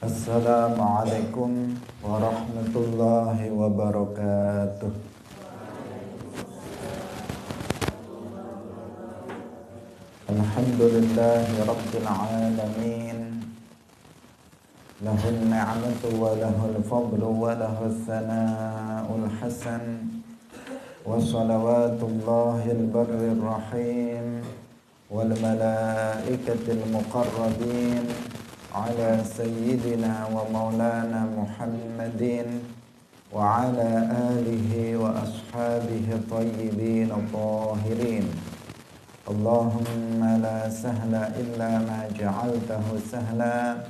Assalamualaikum warahmatullahi wabarakatuh. Alhamdulillahi rabbil alamin. Lahul ni'matu wa lahul fadlu wa lahul thana'ul hasan. Wa salawatullahil barrir rahim wal malaikatil muqarrabin ala sayyidina wa maulana Muhammadin wa ala alihi wa ashabihi tayyibin tahirin. Allahumma la sahla illa ma ja'altahu sahla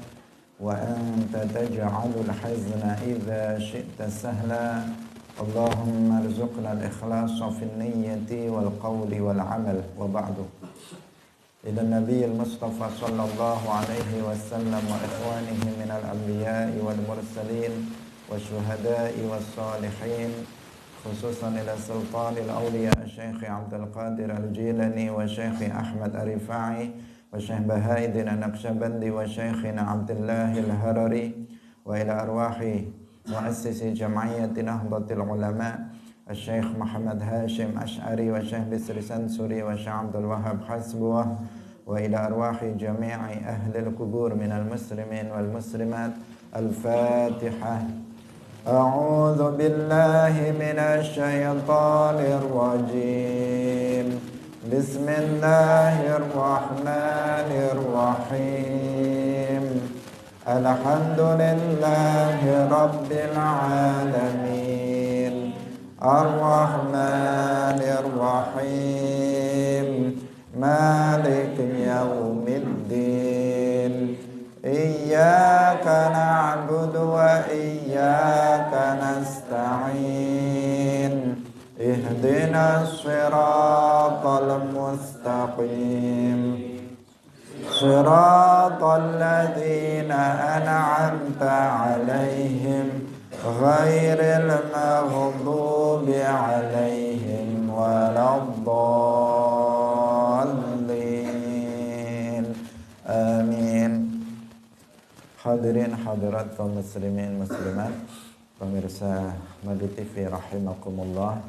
wa anta taj'alul hazna idza syi'ta sahla. Allahumma arzuqna al-ikhlasa fil niyyati wal qawli wal amal wa ba'du. Ila nabiyil mustafa sallallahu alaihi wasallam wa ikhwanihi minal anbiya'i wal mursalin wa syuhada'i was salihin, khususan ila sultanil awliya Syekh Abdul Qadir Al-Jilani wa Syekh Ahmad Ar-Rifai wa Syekh Bahaidin An-Naqsyabandi wa Syekhina Abdullah Al-Harari wa ila arwahi muassisi jam'iyyati Nahdlatul Ulama Syekh Muhammad Hashim Asy'ari wa Syekh Bisri Sansuri wa Syekh Abdul Wahhab Hasbuwah wa ila arwahi jami'i ahli al-qubur minal muslimin wal muslimat. Al-Fatihah. A'udzu billahi minasy syaithanir rajim. Bismillahirrahmanirrahim. Alhamdulillahi rabbil alamin. Ar-Rahmanir Rahim. Malik yaumiddin. Iyyaka na'budu wa iyyaka nasta'in. Ihdinas siratal mustaqim. Siratal ladzina an'amta 'alaihim ghairil maghdubi 'alaihim waladdallin. Amin. Hadirin hadirat kaum muslimin muslimat, pemirsa Madu TV rahimakumullah.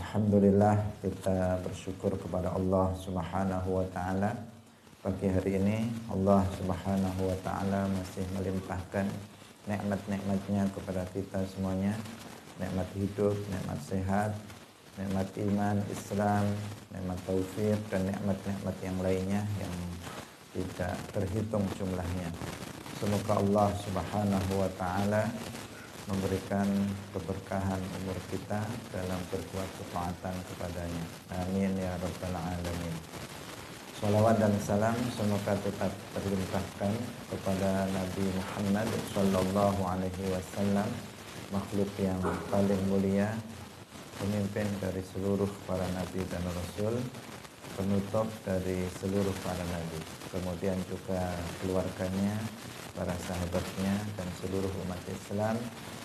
Alhamdulillah, kita bersyukur kepada Allah Subhanahu wa taala. Pagi hari ini Allah Subhanahu wa taala masih melimpahkan nikmat-nikmatnya kepada kita semuanya. Nikmat hidup, nikmat sehat, nikmat iman, Islam, nikmat taufik, dan nikmat-nikmat yang lainnya yang tidak terhitung jumlahnya. Semoga Allah Subhanahu wa taala memberikan keberkahan umur kita dalam berbuat ketaatan kepadanya. Amin ya rabbal alamin. Salawat dan salam semoga tetap terlimpahkan kepada Nabi Muhammad sallallahu alaihi wasallam, makhluk yang paling mulia, pemimpin dari seluruh para nabi dan rasul, penutup dari seluruh para nabi, kemudian juga keluarganya, para sahabatnya, dan seluruh umat Islam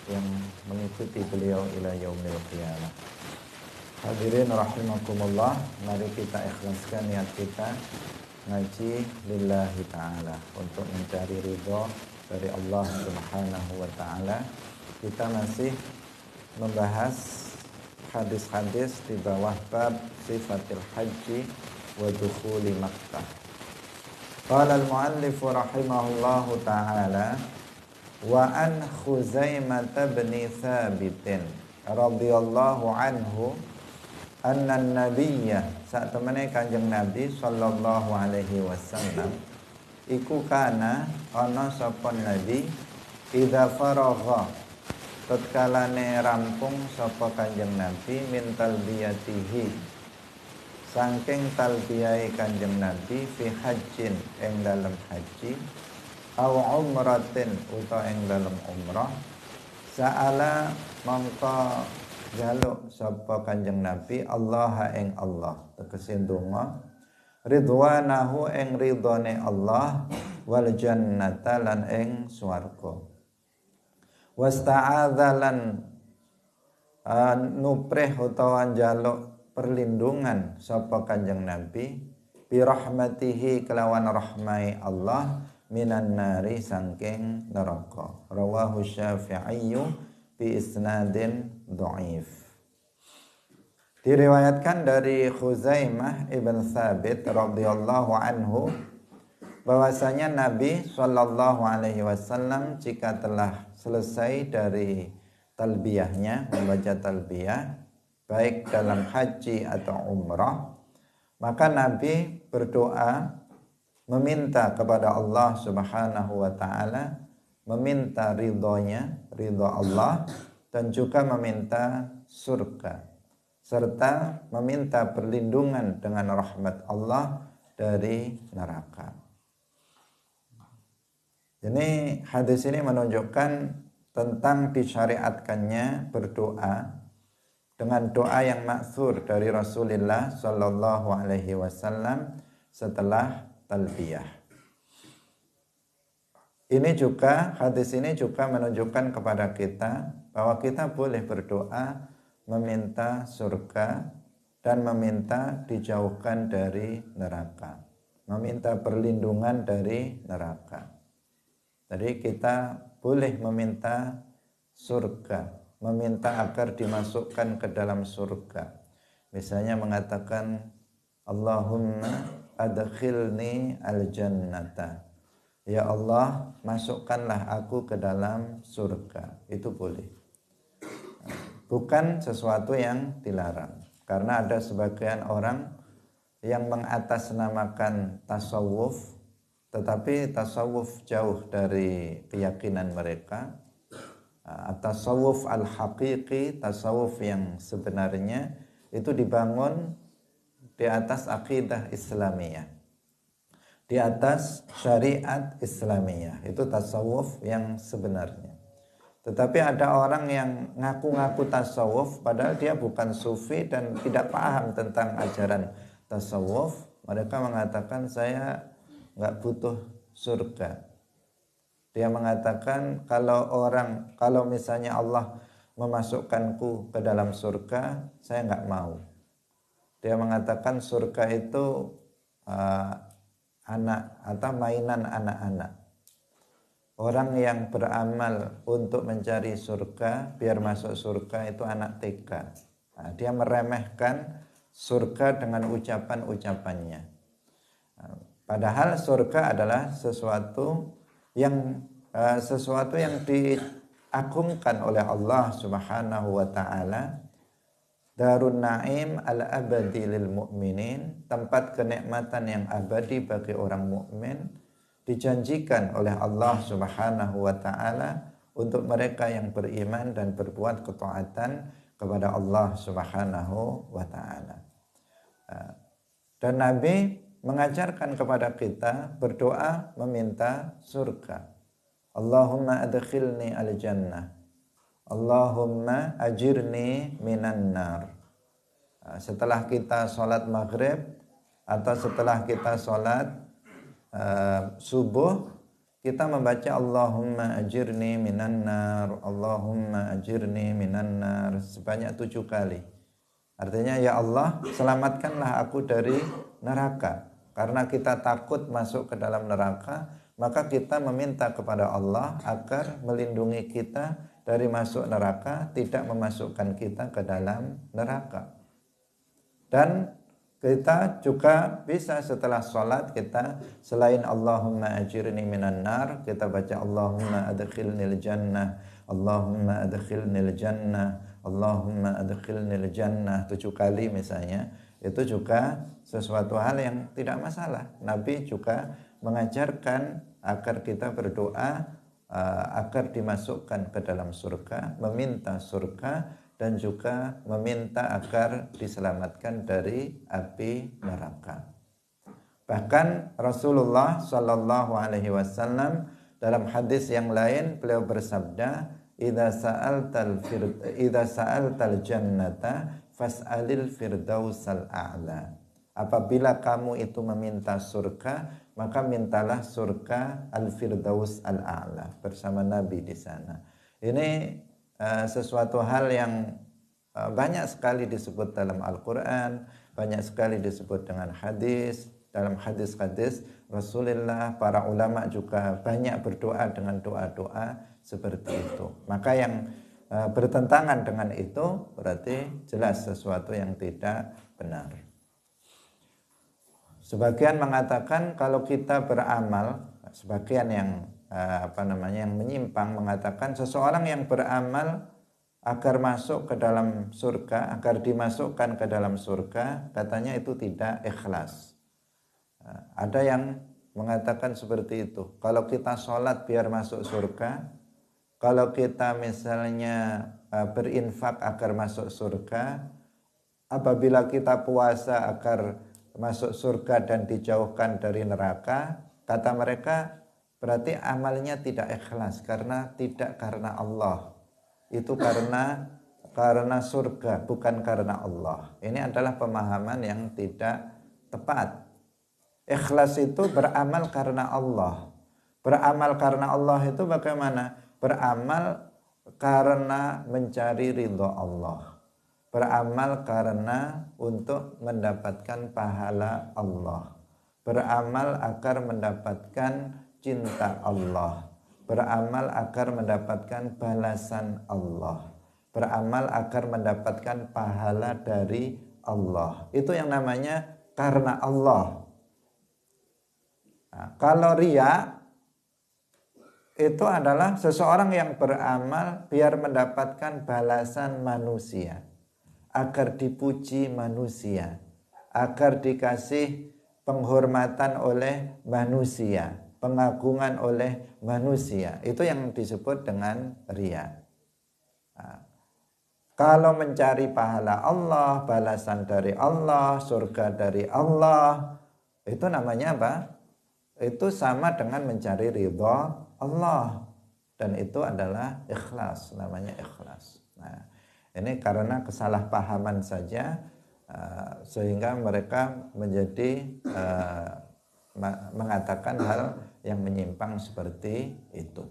yang mengikuti beliau ila yaumil qiyamah. Hadirin rahimakumullah, mari kita ikhlaskan niat kita ngaji lillahi ta'ala, untuk mencari ridho dari Allah Subhanahu wa ta'ala. Kita masih membahas hadis-hadis di bawah bab sifatil haji wa dukhuli Makkah. Qala al-muallif rahimahullahu ta'ala wa an Khuzaimah bin Thabit radhiyallahu anhu anna nabiyya, saat temene Kanjeng Nabi sallallahu alaihi wasallam iku kana ana sapa nabi idza faragha, tatkalane rampung sapa Kanjeng Nabi min talbiyatihi, saking talbiyai Kanjeng Nabi fi hajjin ing dalem haji, au umratin uta ing dalem umrah, sa'ala mongko jaluk sapa Kanjeng Nabi Allah ing Allah, tegese ndonga ridwanahu ing ridhone Allah, wal jannata lan ing swarga, wasta'adza lan nuprih utawa njaluk perlindungan sapa Kanjeng Nabi bi rahmatihi kelawan rahmai Allah minan nari sangking neraka. Rawahu Syafi'i bi isnadin dhaif. Diriwayatkan dari Khuzaimah ibn Thabit radhiyallahu anhu bahwasanya Nabi Shallallahu alaihi wasallam jika telah selesai dari talbiyahnya, membaca talbiyah baik dalam haji atau umrah, maka Nabi berdoa meminta kepada Allah Subhanahu wa taala, meminta ridhonya, ridho Allah, dan juga meminta surga, serta meminta perlindungan dengan rahmat Allah dari neraka. Ini hadis ini menunjukkan tentang disyariatkannya berdoa dengan doa yang maksur dari Rasulullah Sallallahu Alaihi Wasallam setelah talbiyah. Hadis ini juga menunjukkan kepada kita bahwa kita boleh berdoa meminta surga dan meminta dijauhkan dari neraka, meminta perlindungan dari neraka. Jadi kita boleh meminta surga, meminta agar dimasukkan ke dalam surga. Misalnya mengatakan Allahumma adkhilni al-jannata. Ya Allah, masukkanlah aku ke dalam surga. Itu boleh. Bukan sesuatu yang dilarang. Karena ada sebagian orang yang mengatasnamakan tasawuf, tetapi tasawuf jauh dari keyakinan mereka. Tasawuf al-haqiqi, tasawuf yang sebenarnya itu dibangun di atas akidah Islamiyah, di atas syariat Islamiyah. Itu tasawuf yang sebenarnya. Tetapi ada orang yang ngaku-ngaku tasawuf padahal dia bukan sufi dan tidak paham tentang ajaran tasawuf. Mereka mengatakan saya nggak butuh surga. Dia mengatakan kalau misalnya Allah memasukkanku ke dalam surga, saya nggak mau. Dia mengatakan surga itu anak atau mainan anak-anak. Orang yang beramal untuk mencari surga, biar masuk surga itu anak TK. Dia meremehkan surga dengan ucapan-ucapannya. Padahal surga adalah sesuatu yang diagungkan oleh Allah Subhanahu wa taala. Darun Naim al-abadi lil mu'minin, tempat kenikmatan yang abadi bagi orang mukmin, dijanjikan oleh Allah Subhanahu wa taala untuk mereka yang beriman dan berbuat ketaatan kepada Allah Subhanahu wa taala. Dan Nabi mengajarkan kepada kita berdoa meminta surga. Allahumma adkhilni al-jannah. Allahumma ajirni minan nar. Setelah kita sholat maghrib atau setelah kita sholat subuh, kita membaca Allahumma ajirni minan nar, Allahumma ajirni minan nar sebanyak 7 kali. Artinya ya Allah, selamatkanlah aku dari neraka. Karena kita takut masuk ke dalam neraka, maka kita meminta kepada Allah agar melindungi kita dari masuk neraka, tidak memasukkan kita ke dalam neraka. Dan kita juga bisa setelah sholat kita selain Allahumma ajirni minan nar, kita baca Allahumma adkhilnil jannah, Allahumma adkhilnil jannah, Allahumma adkhilnil jannah 7 kali misalnya. Itu juga sesuatu hal yang tidak masalah. Nabi juga mengajarkan agar kita berdoa agar dimasukkan ke dalam surga, meminta surga, dan juga meminta agar diselamatkan dari api neraka. Bahkan Rasulullah Shallallahu Alaihi Wasallam dalam hadis yang lain beliau bersabda, "Idza sa'altal jannata fas'alil firdausal a'la." Apabila kamu itu meminta surga, maka mintalah surga al-firdaus al-a'la bersama Nabi di sana. Ini sesuatu hal yang banyak sekali disebut dalam Al-Quran, banyak sekali disebut dengan hadis. Dalam hadis-hadis Rasulullah, para ulama juga banyak berdoa dengan doa-doa seperti itu. Maka yang bertentangan dengan itu berarti jelas sesuatu yang tidak benar. Sebagian mengatakan kalau kita beramal, sebagian yang yang menyimpang mengatakan seseorang yang beramal agar masuk ke dalam surga, agar dimasukkan ke dalam surga, katanya itu tidak ikhlas. Ada yang mengatakan seperti itu. Kalau kita sholat biar masuk surga, kalau kita misalnya berinfak agar masuk surga, apabila kita puasa agar masuk surga dan dijauhkan dari neraka, kata mereka berarti amalnya tidak ikhlas karena tidak karena Allah. Itu karena surga, bukan karena Allah. Ini adalah pemahaman yang tidak tepat. Ikhlas itu beramal karena Allah. Beramal karena Allah itu bagaimana? Beramal karena mencari ridha Allah. Beramal karena untuk mendapatkan pahala Allah. Beramal agar mendapatkan cinta Allah. Beramal agar mendapatkan balasan Allah. Beramal agar mendapatkan pahala dari Allah. Itu yang namanya karena Allah. Nah, kalau riya itu adalah seseorang yang beramal biar mendapatkan balasan manusia, agar dipuji manusia, agar dikasih penghormatan oleh manusia, pengagungan oleh manusia. Itu yang disebut dengan riya. Nah, kalau mencari pahala Allah, balasan dari Allah, surga dari Allah, itu namanya apa? Itu sama dengan mencari ridha Allah, dan itu adalah ikhlas, namanya ikhlas. Nah, ini karena kesalahpahaman saja sehingga mereka menjadi mengatakan hal yang menyimpang seperti itu.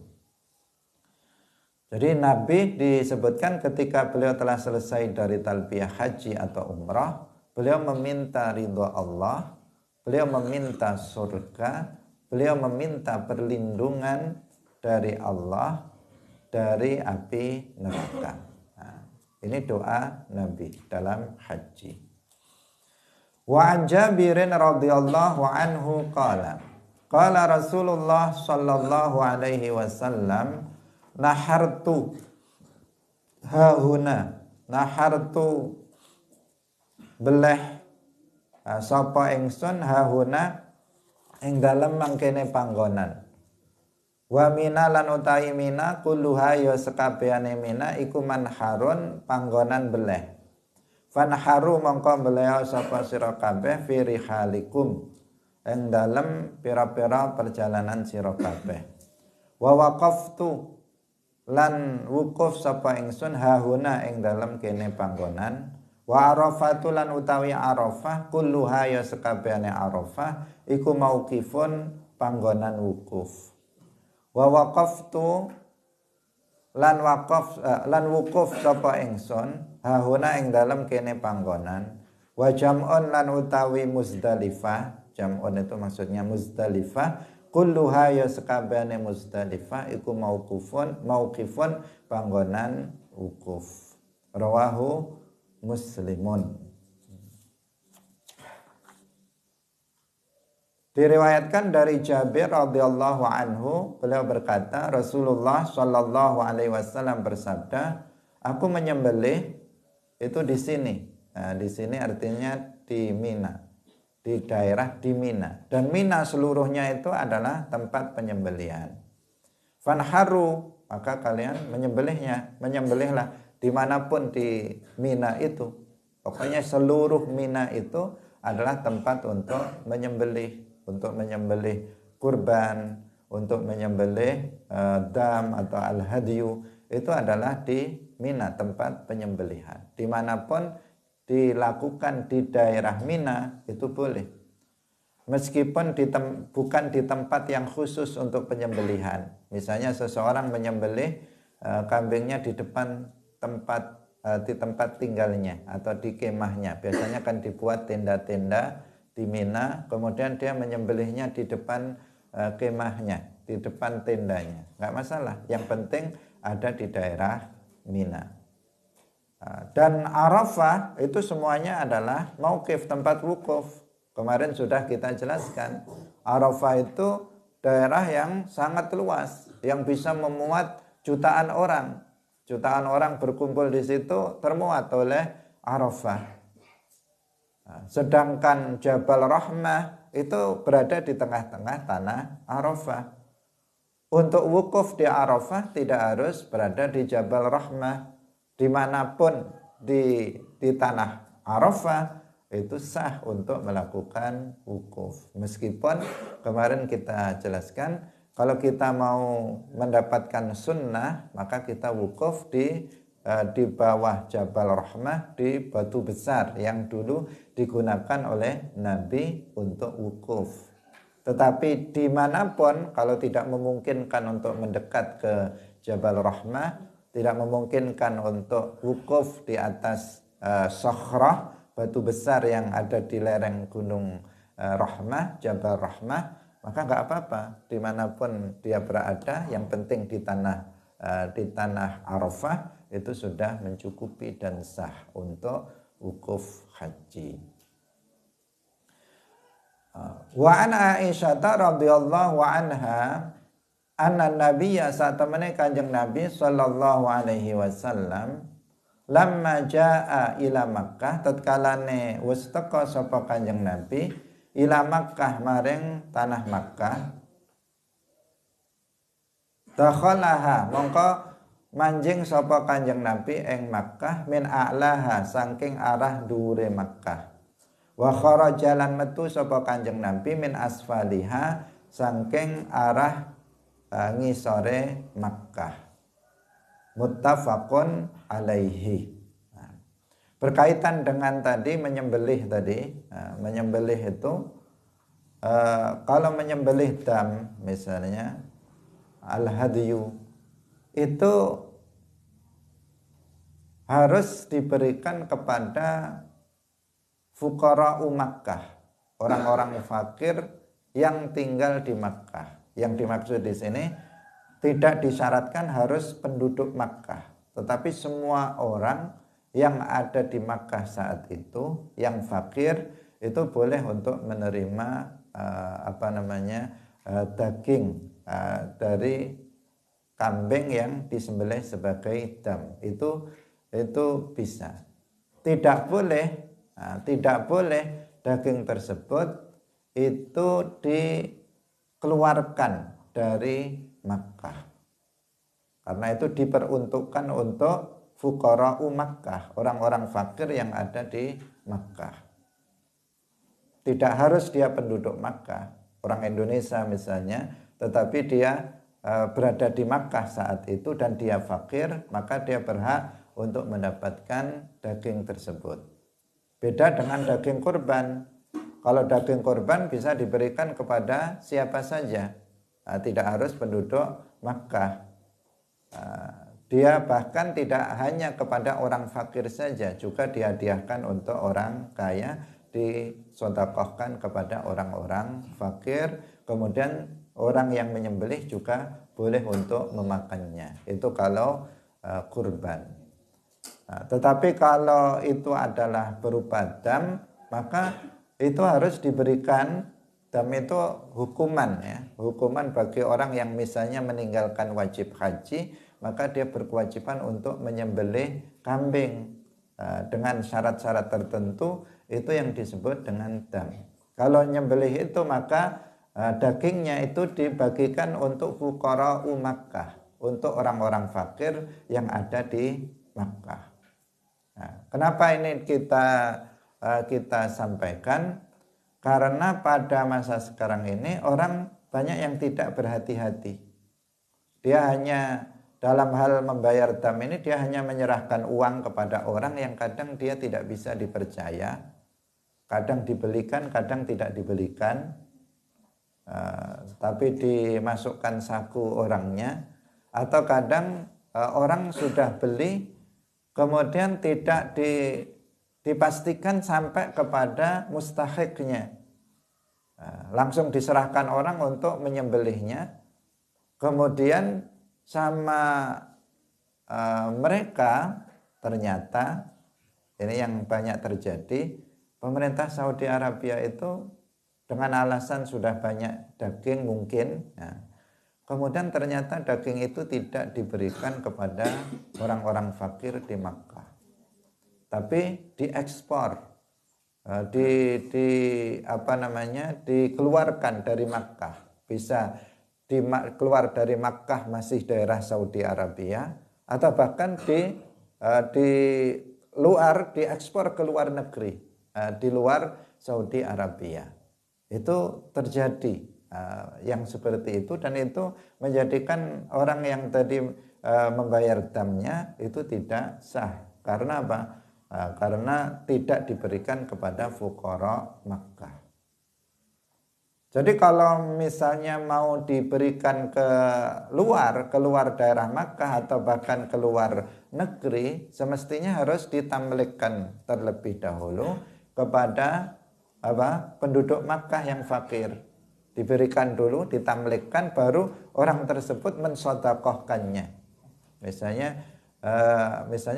Jadi Nabi disebutkan ketika beliau telah selesai dari talbiyah haji atau umrah, beliau meminta ridha Allah, beliau meminta surga, beliau meminta perlindungan dari Allah dari api neraka. Nah, ini doa Nabi dalam haji. Wa an Jabirin radhiyallahu anhu qala Rasulullah sallallahu alaihi wasallam nahartu beleh sapa ingsun hahuna ing dalem mangkene panggonan. Wa mina lan utahi mina kulluha ya sekabehane mina iku manharun panggonan beleh. Fanharu mongko beleh sapa sira kabeh fi rihalikum ing dalem pira-pira perjalanan sira kabeh. Wa waqaftu lan wukuf sapa ingsun hahuna ing dalem kene panggonan. Wa arafatu lan utawi arafah kulluha ya sekabehane arafah iku mauqifun panggonan wukuf. Wa waqaftu lan wukuf sapa ingsun hahuna ing dalem kene panggonan. Wa jam'un lan utawi Muzdalifah, jam'un itu maksudnya Muzdalifah, kulluha ya sekabehane Muzdalifah iku mauqifun panggonan wukuf. Rawahu Muslimun. Diriwayatkan dari Jabir radhiyallahu anhu, beliau berkata, Rasulullah shallallahu alaihi wasallam bersabda, aku menyembelih itu di sini. Nah, di sini artinya di Mina, di daerah di Mina. Dan Mina seluruhnya itu adalah tempat penyembelihan. Fanharu, maka kalian menyembelihlah dimanapun di Mina itu. Pokoknya seluruh Mina itu adalah tempat untuk menyembelih kurban, untuk menyembelih dam atau al-hadyu, itu adalah di Mina, tempat penyembelihan. Dimanapun dilakukan di daerah Mina itu boleh, meskipun bukan di tempat yang khusus untuk penyembelihan. Misalnya seseorang menyembelih kambingnya di depan di tempat tinggalnya atau di kemahnya. Biasanya kan dibuat tenda-tenda di di Mina, kemudian dia menyembelihnya di depan kemahnya, di depan tendanya, nggak masalah. Yang penting ada di daerah Mina. Dan Arafah itu semuanya adalah mauqif, tempat wukuf. Kemarin sudah kita jelaskan, Arafah itu daerah yang sangat luas, yang bisa memuat jutaan orang. Jutaan orang berkumpul di situ termuat oleh Arafah. Sedangkan Jabal Rahmah itu berada di tengah-tengah tanah Arafah. Untuk wukuf di Arafah tidak harus berada di Jabal Rahmah. Dimanapun di tanah Arafah itu sah untuk melakukan wukuf. Meskipun kemarin kita jelaskan, kalau kita mau mendapatkan sunnah, maka kita wukuf di bawah Jabal Rahmah, di batu besar yang dulu digunakan oleh Nabi untuk wukuf. Tetapi dimanapun, kalau tidak memungkinkan untuk mendekat ke Jabal Rahmah, tidak memungkinkan untuk wukuf di atas Sakhrah, batu besar yang ada di lereng gunung Rahmah, Jabal Rahmah, maka nggak apa-apa dimanapun dia berada, yang penting di tanah Arafah itu sudah mencukupi dan sah untuk wukuf haji. Wa an Aisyah radhiyallahu anha anna nabiyya saat temene Kanjeng Nabi sallallahu alaihi wasallam lamma jaa ila Makkah, tatkalane wis teka sapa Kanjeng Nabi ila Makkah maring tanah Makkah, dakhalaha mongko manjing sapa Kanjeng Nabi ing Makkah min a'laha saking arah dhuwure Makkah, wa kharaja lan metu sapa Kanjeng Nabi min asfaliha saking arah ngisore Makkah. Muttafaqun alaihi. Berkaitan dengan tadi menyembelih tadi, menyembelih itu kalau menyembelih dam misalnya al-hadyu itu harus diberikan kepada fuqara'u Makkah, orang-orang fakir yang tinggal di Makkah. Yang dimaksud di sini tidak disyaratkan harus penduduk Makkah, tetapi semua orang yang ada di Makkah saat itu yang fakir itu boleh untuk menerima daging dari kambing yang disembelih sebagai dam. Itu bisa. Tidak boleh daging tersebut itu dikeluarkan dari Makkah, karena itu diperuntukkan untuk fuqara'u Makkah, orang-orang fakir yang ada di Makkah. Tidak harus dia penduduk Makkah, orang Indonesia misalnya, tetapi dia berada di Makkah saat itu dan dia fakir, maka dia berhak untuk mendapatkan daging tersebut. Beda dengan daging kurban. Kalau daging kurban bisa diberikan kepada siapa saja, tidak harus penduduk Makkah. Dia bahkan tidak hanya kepada orang fakir saja, juga dihadiahkan untuk orang kaya, disedekahkan kepada orang-orang fakir. Kemudian orang yang menyembelih juga boleh untuk memakannya. Itu kalau kurban. Tetapi kalau itu adalah berupa dam, maka itu harus diberikan. Dam itu hukuman, ya, hukuman bagi orang yang misalnya meninggalkan wajib haji, maka dia berkewajiban untuk menyembelih kambing dengan syarat-syarat tertentu, itu yang disebut dengan dam. Kalau nyembelih itu maka dagingnya itu dibagikan untuk fuqara'u Makkah, untuk orang-orang fakir yang ada di Makkah. Nah, kenapa ini kita sampaikan? Karena pada masa sekarang ini orang banyak yang tidak berhati-hati. Dia hanya dalam hal membayar dam ini, dia hanya menyerahkan uang kepada orang yang kadang dia tidak bisa dipercaya. Kadang dibelikan, kadang tidak dibelikan. Tapi dimasukkan saku orangnya. Atau kadang orang sudah beli, kemudian tidak dipastikan sampai kepada mustahiknya. langsung diserahkan orang untuk menyembelihnya. Kemudian sama mereka ternyata ini yang banyak terjadi, pemerintah Saudi Arabia itu dengan alasan sudah banyak daging mungkin, kemudian ternyata daging itu tidak diberikan kepada orang-orang fakir di Makkah, tapi diekspor, dikeluarkan dari Makkah. Bisa keluar dari Makkah masih daerah Saudi Arabia, atau bahkan di luar, diekspor ke luar negeri, di luar Saudi Arabia. Itu terjadi yang seperti itu, dan itu menjadikan orang yang tadi membayar damnya itu tidak sah. Karena apa? Karena tidak diberikan kepada fuqara Makkah. Jadi kalau misalnya mau diberikan keluar daerah Makkah atau bahkan keluar negeri, semestinya harus ditamlikkan terlebih dahulu kepada penduduk Makkah yang fakir. Diberikan dulu, ditamlikkan, baru orang tersebut mensodakohkannya. Misalnya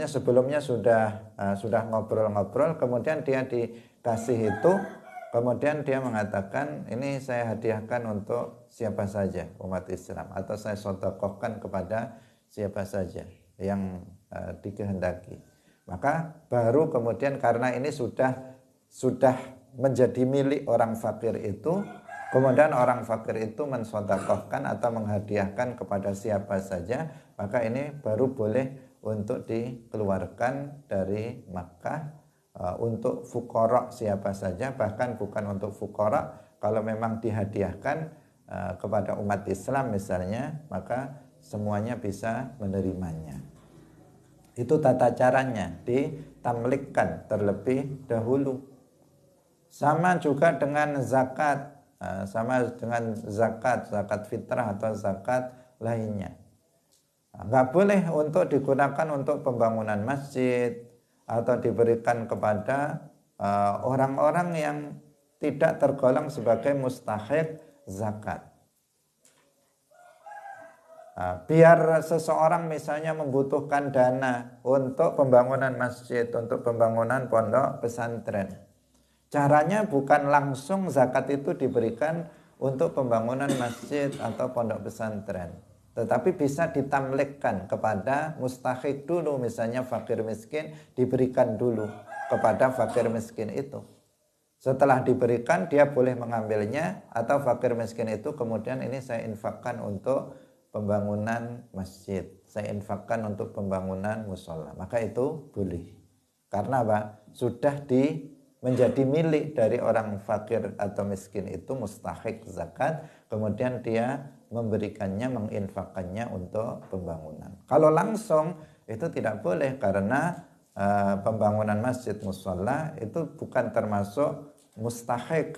sebelumnya sudah ngobrol-ngobrol, kemudian dia dikasih itu. Kemudian dia mengatakan, ini saya hadiahkan untuk siapa saja umat Islam, atau saya sedekahkan kepada siapa saja yang dikehendaki. Maka baru kemudian karena ini sudah menjadi milik orang fakir itu, kemudian orang fakir itu mensedekahkan atau menghadiahkan kepada siapa saja, maka ini baru boleh untuk dikeluarkan dari Makkah. Untuk fuqara siapa saja, bahkan bukan untuk fuqara, kalau memang dihadiahkan kepada umat Islam misalnya, maka semuanya bisa menerimanya. Itu tata caranya, ditamlikkan terlebih dahulu. Sama juga dengan zakat, zakat fitrah atau zakat lainnya. Nggak boleh untuk digunakan untuk pembangunan masjid, atau diberikan kepada orang-orang yang tidak tergolong sebagai mustahiq zakat. Biar seseorang misalnya membutuhkan dana untuk pembangunan masjid, untuk pembangunan pondok pesantren, caranya bukan langsung zakat itu diberikan untuk pembangunan masjid atau pondok pesantren, tetapi bisa ditamlikkan kepada mustahiq dulu. Misalnya fakir miskin, diberikan dulu kepada fakir miskin itu. Setelah diberikan, dia boleh mengambilnya, atau fakir miskin itu kemudian ini saya infakkan untuk pembangunan masjid, saya infakkan untuk pembangunan musola. Maka itu boleh. Karena apa? Sudah menjadi milik dari orang fakir atau miskin itu, mustahiq zakat, kemudian dia memberikannya, menginfakkannya untuk pembangunan. Kalau langsung itu tidak boleh, karena pembangunan masjid musola itu bukan termasuk mustahiq,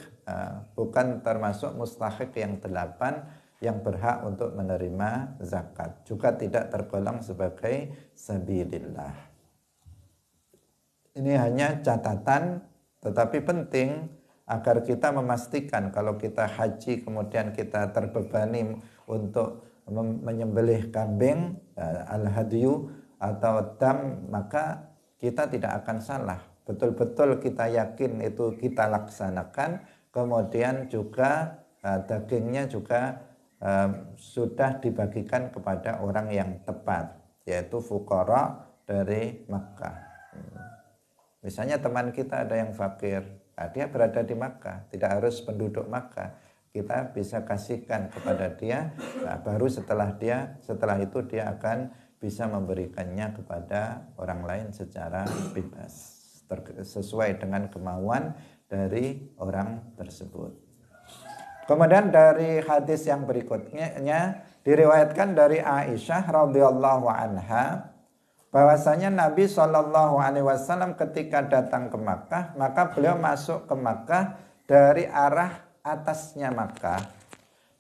bukan termasuk mustahiq yang 8 yang berhak untuk menerima zakat, juga tidak tergolong sebagai sabilillah. Ini hanya catatan, tetapi penting agar kita memastikan kalau kita haji kemudian kita terbebani untuk menyembelih kambing, al-hadyu atau dam, maka kita tidak akan salah. Betul-betul kita yakin itu kita laksanakan, kemudian juga dagingnya juga sudah dibagikan kepada orang yang tepat, yaitu fuqara dari Makkah. Misalnya teman kita ada yang fakir, dia berada di Makkah, tidak harus penduduk Makkah, kita bisa kasihkan kepada dia, baru setelah itu dia akan bisa memberikannya kepada orang lain secara bebas, sesuai dengan kemauan dari orang tersebut. Kemudian dari hadis yang berikutnya diriwayatkan dari Aisyah radhiyallahu anha bahwasanya Nabi SAW ketika datang ke Makkah, maka beliau masuk ke Makkah dari arah atasnya Makkah,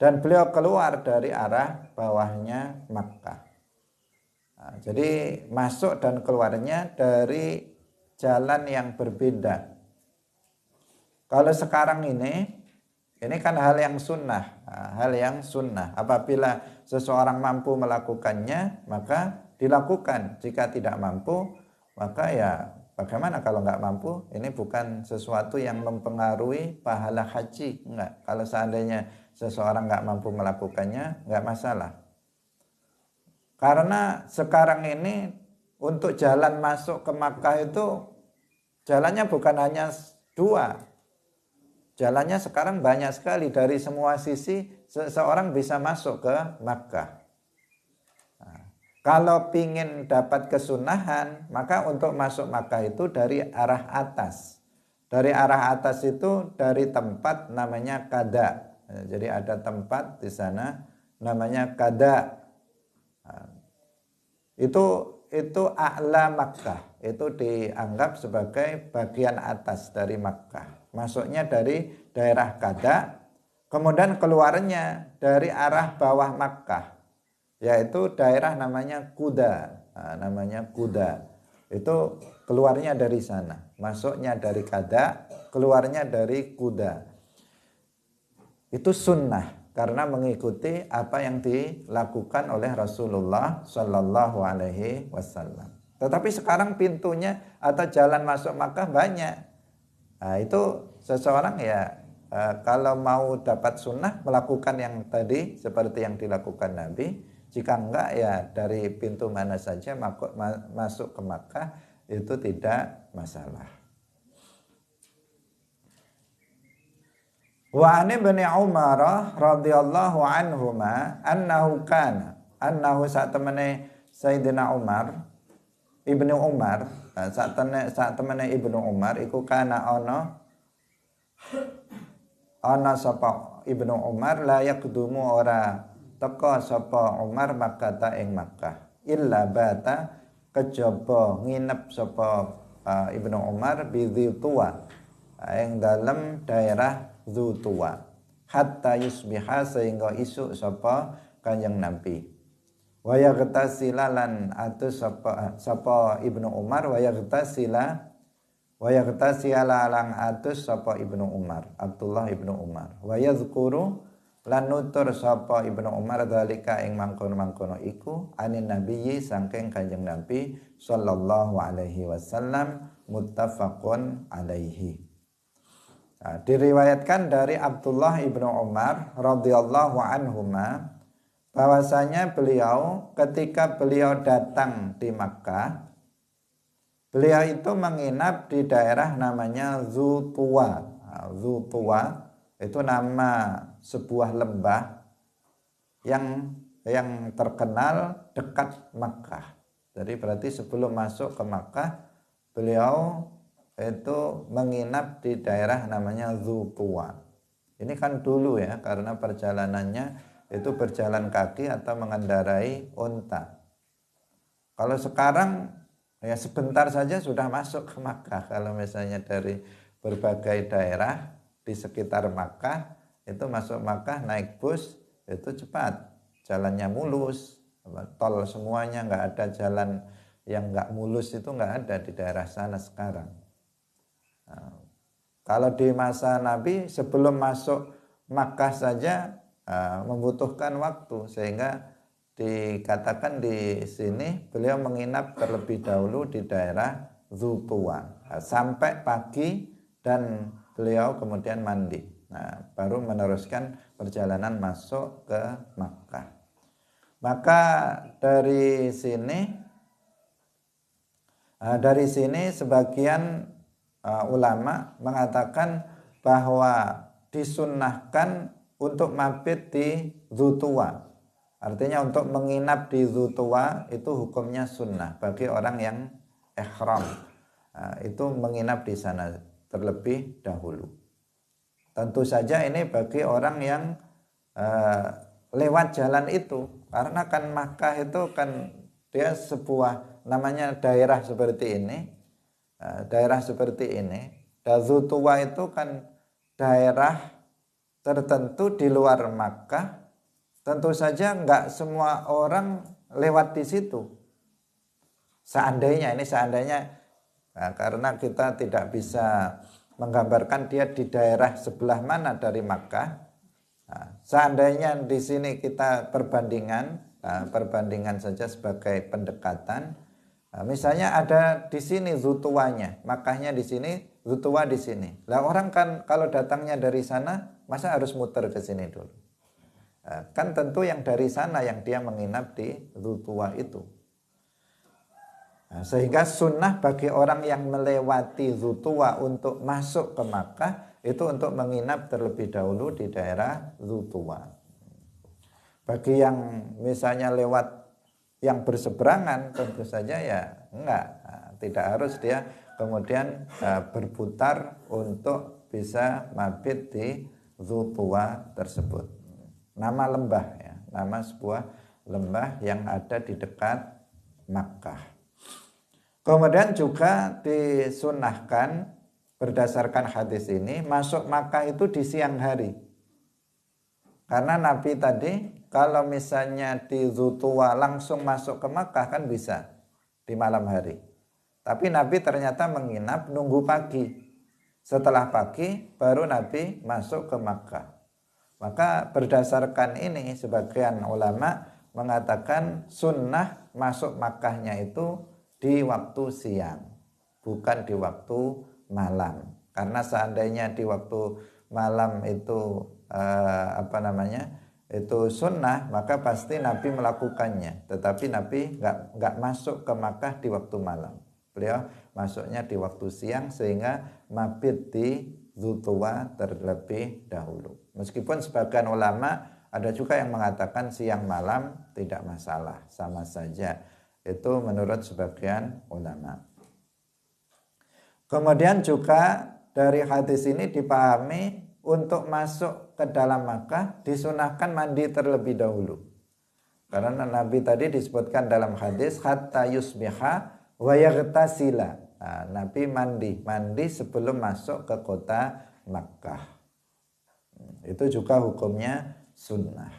dan beliau keluar dari arah bawahnya Makkah. Jadi masuk dan keluarnya dari jalan yang berbeda. Kalau sekarang ini Ini kan hal yang sunnah, hal yang sunnah. Apabila seseorang mampu melakukannya, maka dilakukan. Jika tidak mampu, maka ya bagaimana kalau nggak mampu? Ini bukan sesuatu yang mempengaruhi pahala haji, enggak. Kalau seandainya seseorang nggak mampu melakukannya, nggak masalah. Karena sekarang ini untuk jalan masuk ke Makkah itu jalannya bukan hanya dua. Jalannya sekarang banyak sekali, dari semua sisi seseorang bisa masuk ke Makkah. Kalau ingin dapat kesunahan, maka untuk masuk Makkah itu dari arah atas. Dari arah atas itu dari tempat namanya Kada. Jadi ada tempat di sana namanya Kada. Itu a'la Makkah. Itu dianggap sebagai bagian atas dari Makkah. Masuknya dari daerah Kada, kemudian keluarnya dari arah bawah Makkah, yaitu daerah namanya Kuda. Namanya Kuda. Itu keluarnya dari sana. Masuknya dari Kada, keluarnya dari Kuda. Itu sunnah karena mengikuti apa yang dilakukan oleh Rasulullah Shallallahu Alaihi Wasallam. Tetapi sekarang pintunya atau jalan masuk Makkah banyak. Nah, itu seseorang ya kalau mau dapat sunnah melakukan yang tadi seperti yang dilakukan Nabi. Jika enggak ya dari pintu mana saja masuk ke Makkah itu tidak masalah. Wa an ibn Umar radhiyallahu anhuma annahu saat temene Sayyidina Umar Ibnu Umar saat temene Ibnu Umar iku kana ana sapa Ibnu Umar la yaqdumu ora teka sapa Umar Makkah ing Makkah illa bata kejaba nginep sapa Ibnu Umar bi Dzituwa ing dalem daerah Dzituwa hatta yusbiha sehingga isuk sapa Kanjeng Nabi. Wa yaghtasila lan atus sapa Ibnu Umar wa yaghtasila lang atus sapa Ibnu Umar Abdullah Ibnu Umar wa yadhkuru lan nutur sapa Ibnu Umar dalika ing mangkono-mangkono iku anin nabiyyi saking Kanjeng Nabi sallallahu alaihi wasallam muttafaqun alaihi. Diriwayatkan dari Abdullah Ibnu Umar radhiyallahu anhuma bahwasanya beliau ketika beliau datang di Makkah, beliau itu menginap di daerah namanya Dzituwa. Dzituwa itu nama sebuah lembah yang terkenal dekat Makkah. Jadi berarti sebelum masuk ke Makkah, beliau itu menginap di daerah namanya Dzituwa. Ini kan dulu ya, karena perjalanannya itu berjalan kaki atau mengendarai unta. Kalau sekarang ya sebentar saja sudah masuk ke Makkah. Kalau misalnya dari berbagai daerah di sekitar Makkah itu masuk Makkah naik bus itu cepat, jalannya mulus, tol semuanya, nggak ada jalan yang nggak mulus, itu nggak ada di daerah sana sekarang. Nah, kalau di masa Nabi sebelum masuk Makkah saja membutuhkan waktu, sehingga dikatakan di sini beliau menginap terlebih dahulu di daerah Dzituwa sampai pagi dan beliau kemudian mandi. Nah, baru meneruskan perjalanan masuk ke Makkah. Maka dari sini sebagian ulama mengatakan bahwa disunnahkan untuk mabit di Dzituwa. Artinya untuk menginap di Dzituwa itu hukumnya sunnah bagi orang yang ihram. Itu menginap di sana terlebih dahulu. Tentu saja ini bagi orang yang lewat jalan itu, karena kan Makkah itu kan dia sebuah namanya daerah seperti ini. Daerah seperti ini. Dan Dzituwa itu kan daerah tertentu di luar Makkah. Tentu saja nggak semua orang lewat di situ. Seandainya karena kita tidak bisa menggambarkan dia di daerah sebelah mana dari Makkah. Nah, seandainya di sini kita perbandingan saja sebagai pendekatan. Nah, misalnya ada di sini Zutuwanya, Makkahnya di sini, Zutuwa di sini. Lah orang kan kalau datangnya dari sana, masa harus muter ke sini dulu? Nah, kan tentu yang dari sana yang dia menginap di Zutuwa itu. Nah, sehingga sunnah bagi orang yang melewati Zutuwa untuk masuk ke Makkah itu untuk menginap terlebih dahulu di daerah Zutuwa. Bagi yang misalnya lewat yang berseberangan tentu saja ya enggak, tidak harus dia kemudian berputar untuk bisa mabit di Zutuwa tersebut. Nama lembah ya, nama sebuah lembah yang ada di dekat Makkah. Kemudian juga disunnahkan berdasarkan hadis ini masuk Makkah itu di siang hari. Karena Nabi tadi kalau misalnya di Zutuwa langsung masuk ke Makkah kan bisa di malam hari. Tapi Nabi ternyata menginap nunggu pagi. Setelah pagi baru Nabi masuk ke Makkah. Maka berdasarkan ini sebagian ulama mengatakan sunnah masuk Makkahnya itu di waktu siang, bukan di waktu malam. Karena seandainya di waktu malam itu itu sunnah, maka pasti Nabi melakukannya. Tetapi Nabi nggak masuk ke Makkah di waktu malam. Beliau masuknya di waktu siang sehingga mabit di Zutuwa terlebih dahulu. Meskipun sebagian ulama ada juga yang mengatakan siang malam tidak masalah, sama saja. Itu menurut sebagian ulama. Kemudian juga dari hadis ini dipahami untuk masuk ke dalam Makkah disunahkan mandi terlebih dahulu. Karena Nabi tadi disebutkan dalam hadis hatta yusbiha wa yaghtasila. Nah, Nabi mandi sebelum masuk ke kota Makkah. Itu juga hukumnya sunnah.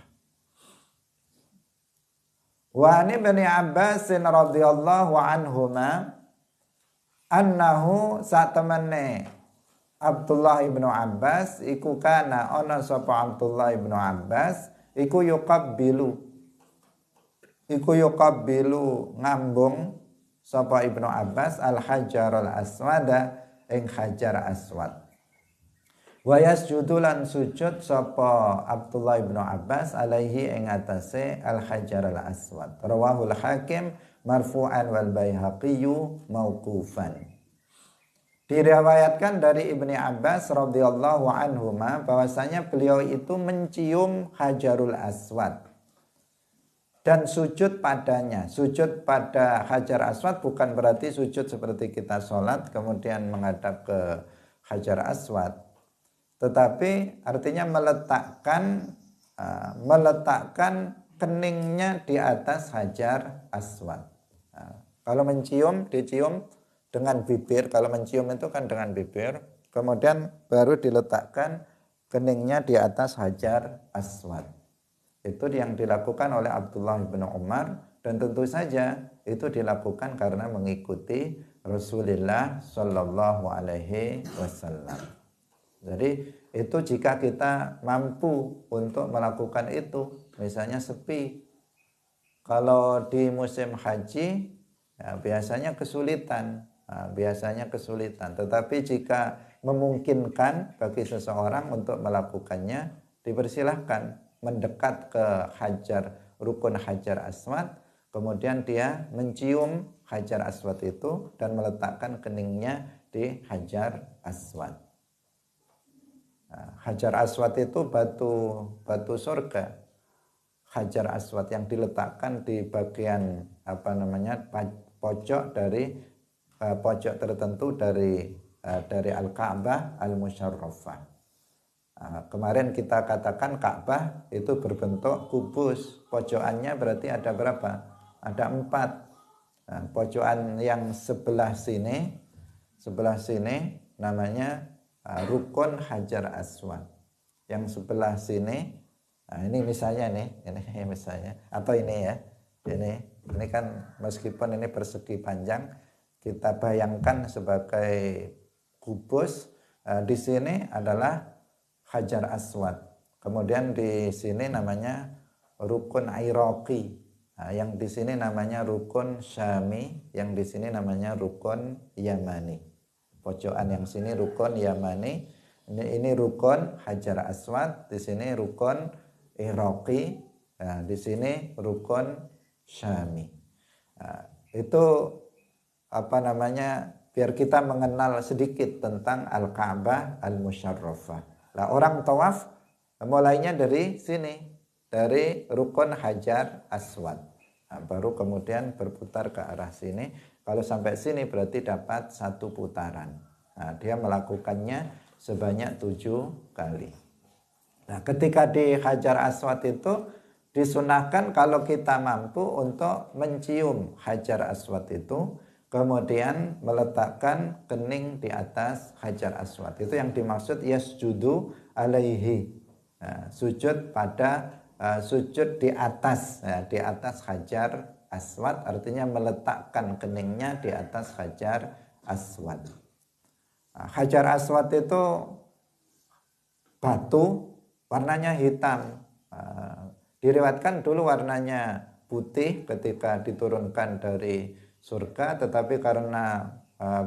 Wa an Ibnu Abbas radhiyallahu anhuma annahu satamane Abdullah ibnu Abbas iku kana ana sapa Abdullah ibnu Abbas iku yuqabbilu ngambung sapa Ibnu Abbas al-hajarul aswada ing hajar aswad. Wa yasjudu lan sujud sapa Abdullah Ibnu Abbas alaihi ing atase al-hajarul aswad. Rawahul Hakim marfu'an wal Baihaqi mauqufan. Diriwayatkan dari Ibnu Abbas radhiyallahu anhuma bahwasanya beliau itu mencium hajarul aswad dan sujud padanya. Sujud pada hajar aswad bukan berarti sujud seperti kita sholat kemudian menghadap ke hajar aswad, tetapi artinya meletakkan keningnya di atas hajar aswad. Nah, kalau mencium dicium dengan bibir, kalau mencium itu kan dengan bibir, kemudian baru diletakkan keningnya di atas hajar aswad. Itu yang dilakukan oleh Abdullah bin Umar dan tentu saja itu dilakukan karena mengikuti Rasulullah Shallallahu Alaihi Wasallam. Jadi itu jika kita mampu untuk melakukan itu, misalnya sepi. Kalau di musim haji ya biasanya kesulitan. Tetapi jika memungkinkan bagi seseorang untuk melakukannya, dipersilahkan mendekat ke rukun hajar aswad, kemudian dia mencium hajar aswad itu dan meletakkan keningnya di hajar aswad. Nah, hajar aswad itu batu surga. Hajar aswad yang diletakkan di bagian pojok tertentu dari Al-Ka'bah Al-Musyarrafah. Kemarin kita katakan Ka'bah itu berbentuk kubus, pojokannya berarti ada berapa? Ada 4. Nah, pojokan yang sebelah sini namanya rukun hajar aswad. Yang sebelah sini, nah ini misalnya ini misalnya, atau ini ya, ini kan meskipun ini persegi panjang, kita bayangkan sebagai kubus. di sini adalah Hajar Aswad. Kemudian di sini namanya rukun Iraqi. Nah, yang di sini namanya rukun Syami, yang di sini namanya rukun Yamani. Pojokan yang sini rukun Yamani, ini rukun Hajar Aswad, di sini rukun Iraqi, nah, di sini rukun Syami. Nah, itu apa namanya, biar kita mengenal sedikit tentang Al-Ka'bah Al-Musyarrafah. Nah, orang tawaf mulainya dari sini, dari rukun Hajar Aswad. Nah, baru kemudian berputar ke arah sini. Kalau sampai sini berarti dapat 1 putaran. Nah, dia melakukannya sebanyak 7 kali. Nah, ketika di Hajar Aswad itu disunahkan kalau kita mampu untuk mencium Hajar Aswad itu, kemudian meletakkan kening di atas Hajar Aswad. Itu yang dimaksud yasjudu alaihi. Nah, sujud pada sujud di atas, di atas Hajar Aswad, artinya meletakkan keningnya di atas Hajar Aswad. Nah, Hajar Aswad itu batu, warnanya hitam. Diriwayatkan dulu warnanya putih ketika diturunkan dari surga, tetapi karena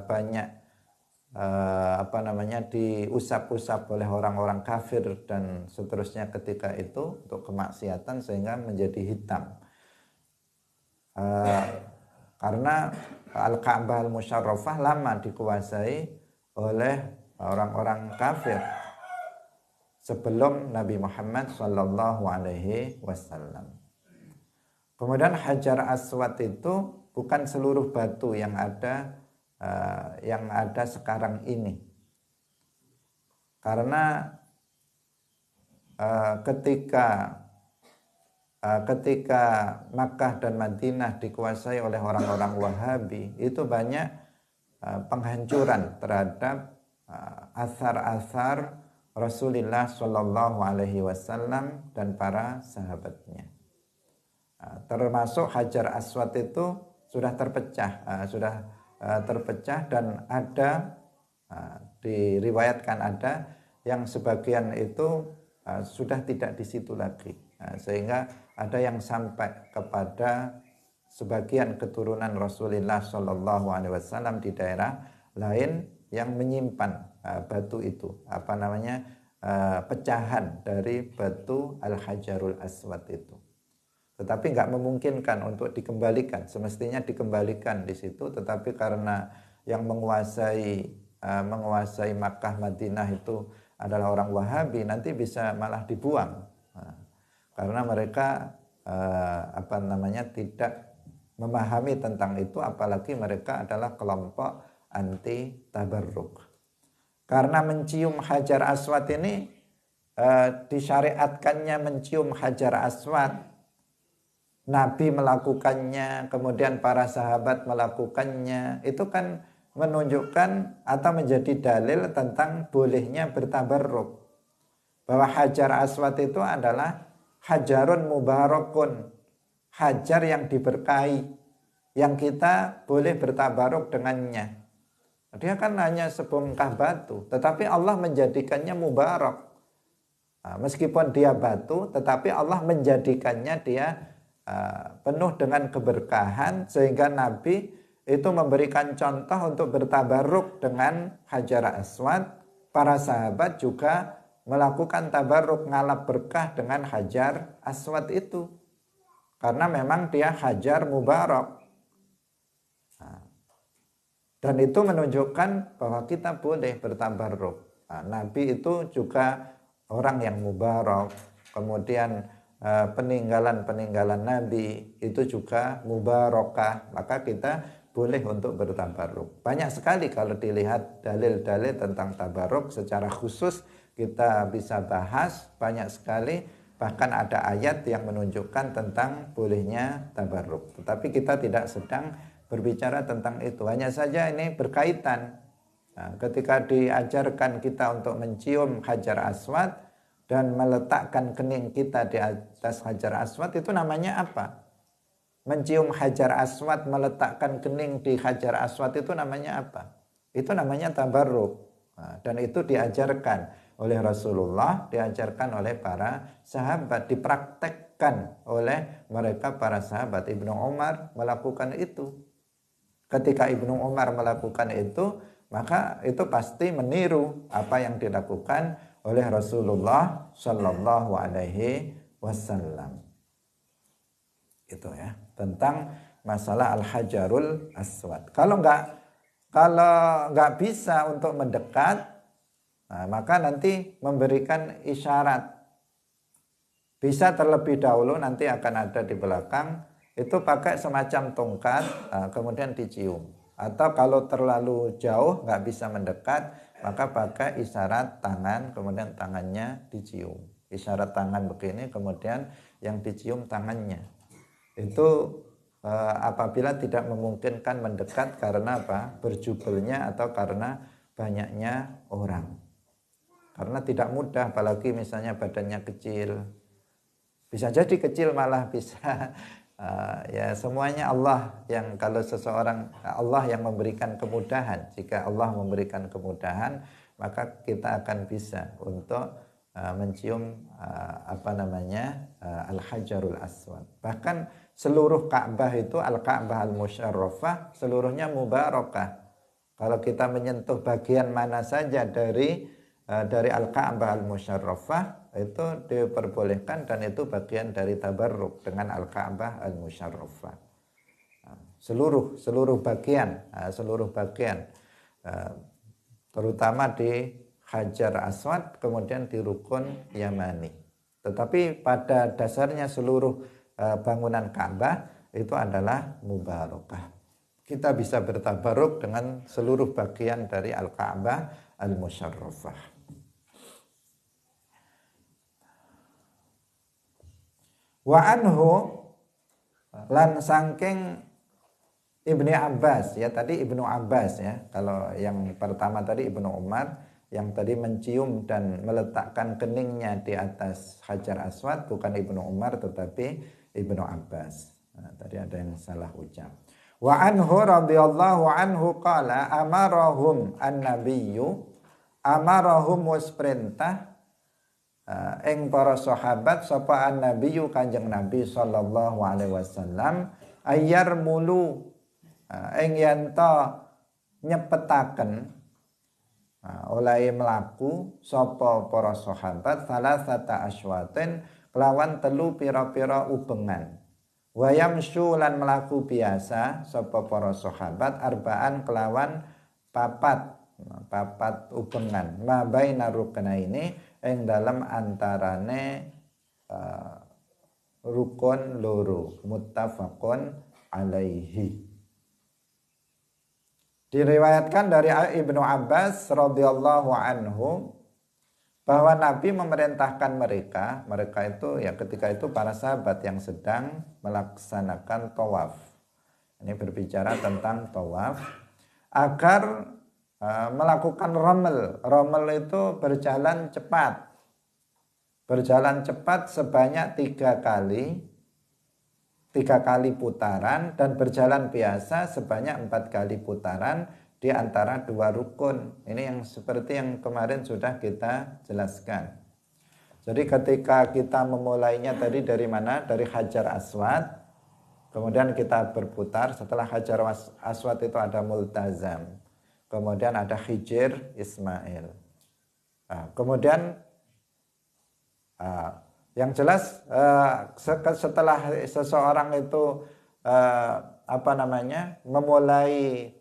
banyak diusap-usap oleh orang-orang kafir dan seterusnya ketika itu untuk kemaksiatan sehingga menjadi hitam. Karena Al-Ka'bah Al-Musyarrafah lama dikuasai oleh orang-orang kafir sebelum Nabi Muhammad Sallallahu Alaihi Wasallam. Kemudian Hajar Aswad itu bukan seluruh batu yang ada sekarang ini, karena ketika Makkah dan Madinah dikuasai oleh orang-orang Wahabi, itu banyak penghancuran terhadap asar-asar Rasulullah Shallallahu Alaihi Wasallam dan para sahabatnya. Termasuk Hajar Aswad itu sudah terpecah, dan ada diriwayatkan ada yang sebagian itu sudah tidak di situ lagi, sehingga ada yang sampai kepada sebagian keturunan Rasulullah Shallallahu Alaihi Wasallam di daerah lain yang menyimpan batu itu, pecahan dari batu Al-Hajarul Aswad itu. Tetapi nggak memungkinkan untuk dikembalikan, semestinya dikembalikan di situ, tetapi karena yang menguasai Makkah Madinah itu adalah orang Wahabi, nanti bisa malah dibuang. Karena mereka tidak memahami tentang itu, apalagi mereka adalah kelompok anti tabarruk. Karena mencium Hajar Aswad ini disyariatkannya mencium Hajar Aswad, Nabi melakukannya, kemudian para sahabat melakukannya, itu kan menunjukkan atau menjadi dalil tentang bolehnya bertabarruk. Bahwa Hajar Aswad itu adalah hajarun mubarakun, hajar yang diberkahi, yang kita boleh bertabarruk dengannya. Dia kan hanya sebongkah batu, tetapi Allah menjadikannya mubarak. Meskipun dia batu, tetapi Allah menjadikannya dia penuh dengan keberkahan, sehingga Nabi itu memberikan contoh untuk bertabarruk dengan Hajar Aswad. Para sahabat juga melakukan tabarruk, ngalap berkah dengan Hajar Aswad itu, karena memang dia hajar mubarak. Dan itu menunjukkan bahwa kita boleh bertabarruk. Nabi itu juga orang yang mubarak, kemudian peninggalan Nabi itu juga mubarakah, maka kita boleh untuk bertabarruk. Banyak sekali kalau dilihat dalil-dalil tentang tabarruk secara khusus kita bisa bahas banyak sekali, bahkan ada ayat yang menunjukkan tentang bolehnya tabarruk. Tetapi kita tidak sedang berbicara tentang itu, hanya saja ini berkaitan. Ketika diajarkan kita untuk mencium Hajar Aswad dan meletakkan kening kita di atas Hajar Aswad, itu namanya apa? Mencium Hajar Aswad, meletakkan kening di Hajar Aswad, itu namanya apa? Itu namanya tabarruk. Dan itu diajarkan oleh Rasulullah, diajarkan oleh para sahabat, dipraktekkan oleh mereka para sahabat. Ibnu Umar melakukan itu. Ketika Ibnu Umar melakukan itu, maka itu pasti meniru apa yang dilakukan oleh Rasulullah Shallallahu Alaihi Wasallam. Itu ya, tentang masalah Al-Hajarul Aswad. Kalau nggak bisa untuk mendekat, maka nanti memberikan isyarat. Bisa terlebih dahulu, nanti akan ada di belakang, itu pakai semacam tongkat, kemudian dicium. Atau kalau terlalu jauh nggak bisa mendekat, maka pakai isyarat tangan, kemudian tangannya dicium. Isyarat tangan begini, kemudian yang dicium tangannya. Itu apabila tidak memungkinkan mendekat karena apa? Berjubelnya atau karena banyaknya orang. Karena tidak mudah, apalagi misalnya badannya kecil. Bisa jadi kecil malah bisa. Ya semuanya Allah yang, kalau seseorang, Allah yang memberikan kemudahan. Jika Allah memberikan kemudahan, maka kita akan bisa untuk mencium Al-Hajarul Aswad. Bahkan seluruh Ka'bah itu, Al-Ka'bah Al-Musyarrafah, seluruhnya mubarakah. Kalau kita menyentuh bagian mana saja dari Al-Ka'bah Al-Musyarrafah, itu diperbolehkan, dan itu bagian dari tabarruk dengan Al-Ka'bah Al-Musyarrafah. Seluruh bagian, terutama di Hajar Aswad, kemudian di Rukun Yamani. Tetapi pada dasarnya seluruh bangunan Ka'bah itu adalah mubarakah. Kita bisa bertabaruk dengan seluruh bagian dari Al-Ka'bah Al-Musyarrafah. Wa anhu, lan sangking Ibni Abbas, ya tadi Ibnu Abbas ya. Kalau yang pertama tadi Ibnu Umar, yang tadi mencium dan meletakkan keningnya di atas Hajar Aswad bukan Ibnu Umar tetapi Ibnu Abbas. Tadi ada yang salah ucap. Wa anhu radhiyallahu anhu qala amarahum an-nabiyyu, amarahum wasprintah ing para sahabat sapa an-nabiyyu Kanjeng Nabi sallallahu alaihi wasallam ayar mulu ing yen ta nyepetaken oleh melaku sapa para sahabat salasata aswatin kelawan telu pira-pira ubengan. Wayamsyu lan melaku biasa sapa para sahabat arbaan kelawan papat ubengan. Ma baina ruknaini ing dalam antarane rukun loro, muttafaqun alaihi. Diriwayatkan dari Ibnu Abbas radhiyallahu anhu bahwa Nabi memerintahkan mereka itu ya ketika itu para sahabat yang sedang melaksanakan tawaf. Ini berbicara tentang tawaf, agar melakukan romel. Romel itu berjalan cepat. Berjalan cepat sebanyak 3 kali. 3 kali putaran, dan berjalan biasa sebanyak 4 kali putaran di antara 2 rukun. Ini yang seperti yang kemarin sudah kita jelaskan. Jadi ketika kita memulainya tadi dari mana? Dari Hajar Aswad. Kemudian kita berputar. Setelah Hajar Aswad itu ada Multazam. Kemudian ada Hijir Ismail. Kemudian yang jelas setelah seseorang itu memulai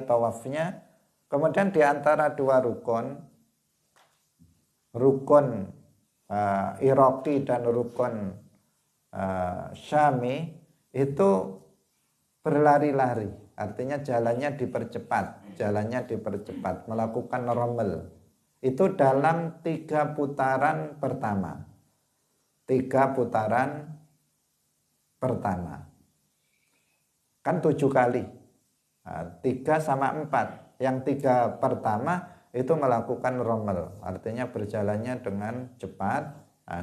tawafnya, kemudian di antara 2 rukun Iraqi dan rukun Syami itu berlari-lari, artinya jalannya dipercepat, melakukan romel. Itu dalam 3 putaran pertama. 3 putaran pertama. Kan 7 kali. 3 sama 4. Yang 3 pertama itu melakukan romel. Artinya berjalannya dengan cepat.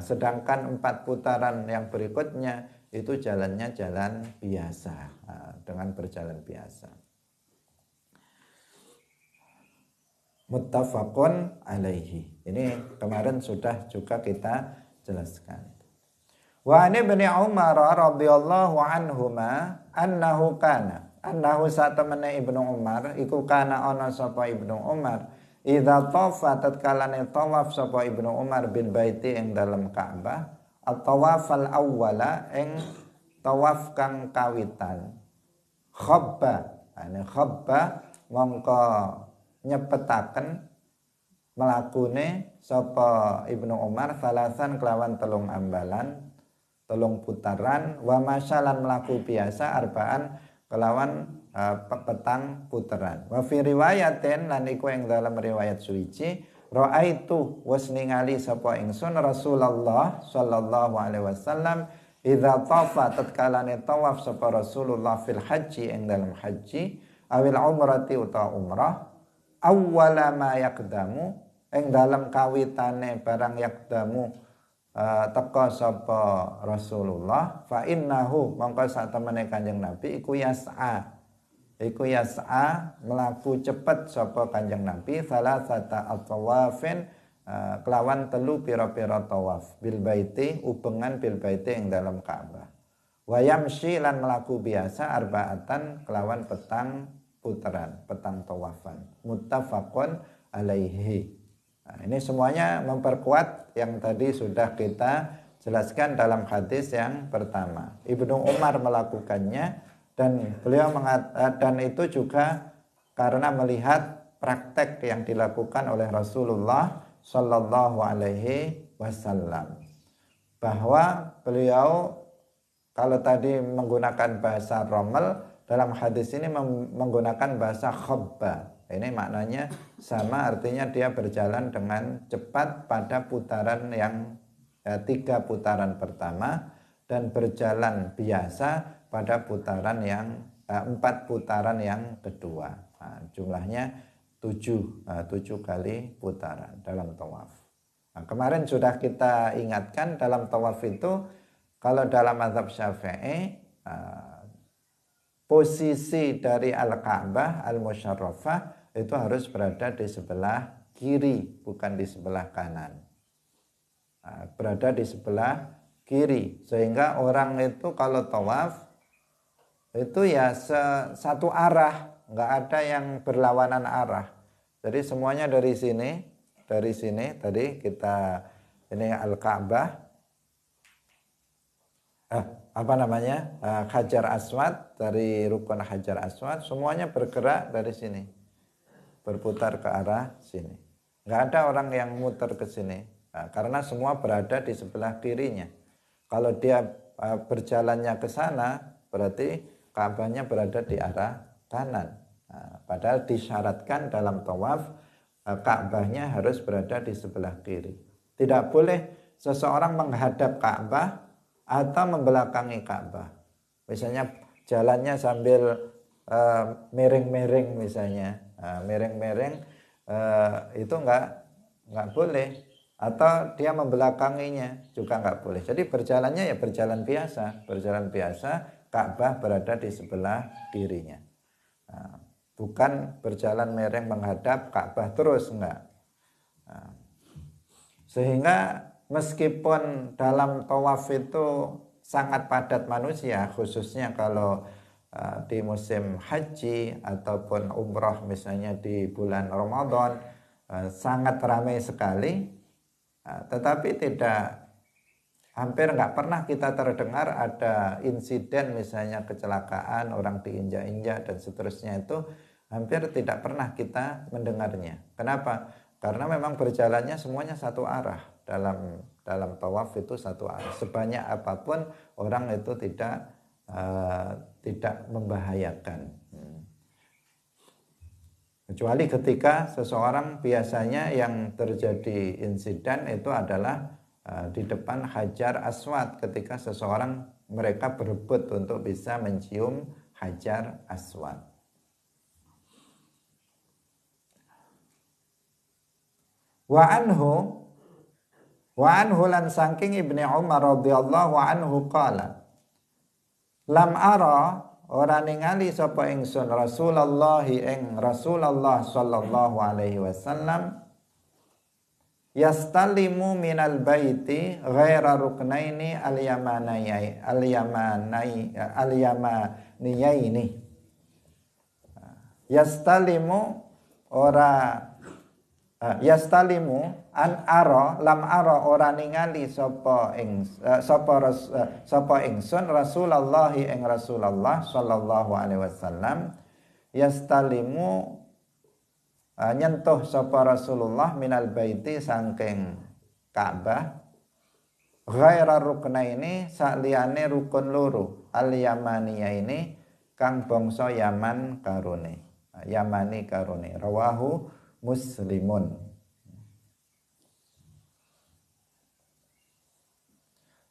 Sedangkan 4 putaran yang berikutnya itu jalannya jalan biasa. Dengan berjalan biasa. Muttafaqun alaihi. Ini kemarin sudah juga kita jelaskan. Wa ani Ibnu Umar radhiyallahu anhuma annahu satamana Ibnu Umar iku kana ana sapa Ibnu Umar idza tafa tatkalane tawaf sapa Ibnu Umar bil baiti ing dalem Ka'bah at-tawafal awwala ing tawaf kang kawitan khabba mongko nyepetaken melakune sapa Ibnu Umar salasan kelawan telung ambalan telung putaran wa masyalan melaku biasa arbaan kelawan petang putaran wa fi riwayatin lan iku ing dalam riwayat suci raaitu was ningali sapa ingsun Rasulullah sallallahu alaihi wasallam idza tafa tatkalane tawaf sapa Rasulullah fil haji ing dalam haji awil umrati uta umrah awwala ma yaqdamu ing dalam kawitane barang yaqdamu teka sapa Rasulullah fa innahu mongko sak temene Kanjeng Nabi iku yas'a melaku cepet sapa Kanjeng Nabi salasata atwafin kelawan telu pira-pira tawaf bil baiti ubengan bil baiti ing dalam Ka'bah wa yamshi lan melaku biasa arbaatan kelawan petang putaran petang tawafan muttafaqun alaihi. Nah, ini semuanya memperkuat yang tadi sudah kita jelaskan dalam hadis yang pertama. Ibnu Umar melakukannya dan beliau dan itu juga karena melihat praktek yang dilakukan oleh Rasulullah Sallallahu Alaihi Wasallam bahwa beliau kalau tadi menggunakan bahasa Rommel, dalam hadis ini menggunakan bahasa khabba. Ini maknanya sama, artinya dia berjalan dengan cepat pada putaran yang 3 putaran pertama dan berjalan biasa pada putaran yang 4 putaran yang kedua. Nah, jumlahnya 7 kali putaran dalam tawaf. Nah, kemarin sudah kita ingatkan dalam tawaf itu kalau dalam mazhab Syafi'i posisi dari Al-Ka'bah Al-Musyarrafah itu harus berada di sebelah kiri, bukan di sebelah kanan. Berada di sebelah kiri, sehingga orang itu kalau tawaf itu ya satu arah, nggak ada yang berlawanan arah. Jadi semuanya dari sini tadi kita ini Al-Ka'bah, Hajar Aswad, dari rukun Hajar Aswad semuanya bergerak dari sini, berputar ke arah sini. Nggak ada orang yang muter ke sini, karena semua berada di sebelah kirinya. Kalau dia berjalannya ke sana, berarti Ka'bahnya berada di arah kanan. Padahal disyaratkan dalam tawaf Ka'bahnya harus berada di sebelah kiri. Tidak boleh seseorang menghadap Ka'bah atau membelakangi Ka'bah. Misalnya jalannya sambil miring-miring misalnya, miring-miring itu nggak boleh, atau dia membelakanginya juga nggak boleh. Jadi berjalannya ya berjalan biasa, Ka'bah berada di sebelah kirinya. Bukan berjalan miring menghadap Ka'bah terus, enggak. Sehingga meskipun dalam tawaf itu sangat padat manusia, khususnya kalau di musim haji ataupun umrah misalnya di bulan Ramadan, sangat ramai sekali, tetapi hampir nggak pernah kita terdengar ada insiden misalnya kecelakaan, orang diinjak-injak dan seterusnya, itu hampir tidak pernah kita mendengarnya. Kenapa? Karena memang berjalannya semuanya satu arah. Dalam tawaf itu satu arah. Sebanyak apapun orang itu tidak membahayakan. Kecuali ketika seseorang, biasanya yang terjadi insiden itu adalah di depan Hajar Aswad, ketika mereka berebut untuk bisa mencium Hajar Aswad. Wa anhu lan saking Ibnu Umar radhiyallahu anhu qala lam ara ora ningali sapa ingsun Rasulullah ing Rasulullah sallallahu alaihi wasallam yastalimu minal baiti ghaira ruknaini al-yamaniyaini. Yastalimu ora yastalimu an ara lam ara ora ningali sapa ingsun Rasulullah ing Rasulullah sallallahu alaihi wasallam yastalimu nyentuh sapa Rasulullah minal baiti saking Ka'bah ghaira ruknaini saliyane rukun loro al yamaniyaini kang bangsa Yaman karone Yamani karone rawahu Muslimun.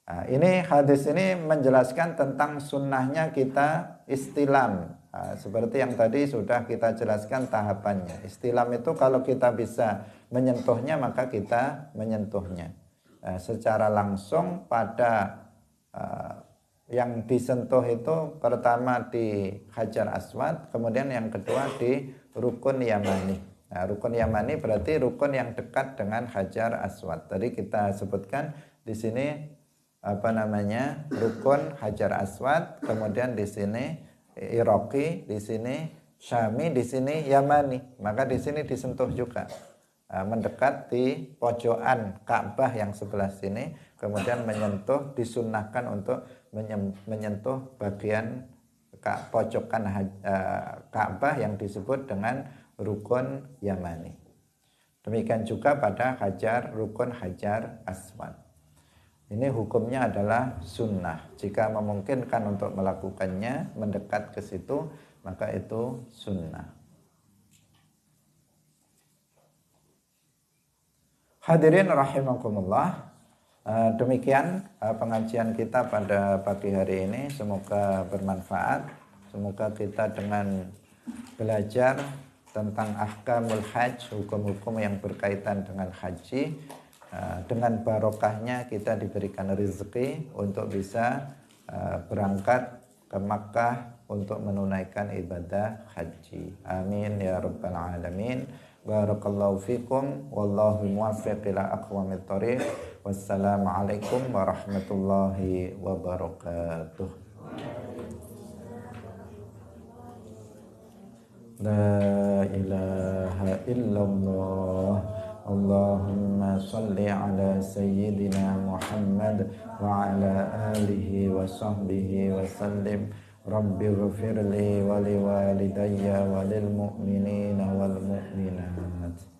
Nah, ini hadis ini menjelaskan tentang sunnahnya kita istilam. Seperti yang tadi sudah kita jelaskan tahapannya. Istilam itu kalau kita bisa menyentuhnya maka kita menyentuhnya. Secara langsung pada yang disentuh itu pertama di Hajar Aswad, kemudian yang kedua di Rukun Yamani. Nah, Rukun Yamani berarti rukun yang dekat dengan Hajar Aswad. Tadi kita sebutkan di sini Rukun Hajar Aswad, kemudian di sini Iraqi, di sini Syami, di sini Yamani. Maka di sini disentuh juga. Mendekat di pojokan Ka'bah yang sebelah sini, kemudian menyentuh, disunnahkan untuk menyentuh bagian pojokan Ka'bah yang disebut dengan Rukun Yamani. Demikian juga pada Rukun Hajar Aswad. Ini hukumnya adalah sunnah. Jika memungkinkan untuk melakukannya, mendekat ke situ, maka itu sunnah. Hadirin rahimakumullah. Demikian pengajian kita pada pagi hari ini. Semoga bermanfaat. Semoga kita dengan belajar tentang ahkamul hajj, hukum-hukum yang berkaitan dengan haji, dengan barokahnya kita diberikan rezeki untuk bisa berangkat ke Makkah untuk menunaikan ibadah haji. Amin ya rabbal alamin. Barakallahu fikum wallahu muwaffiq ila aqwamit thoriq. Wassalamualaikum warahmatullahi wabarakatuh. La ilaha illallah. Allahumma salli ala sayyidina Muhammad wa ala alihi wa sahbihi wa sallim. Rabbi ghfirli wa liwalidayya wa lil mu'minina wal mu'minat.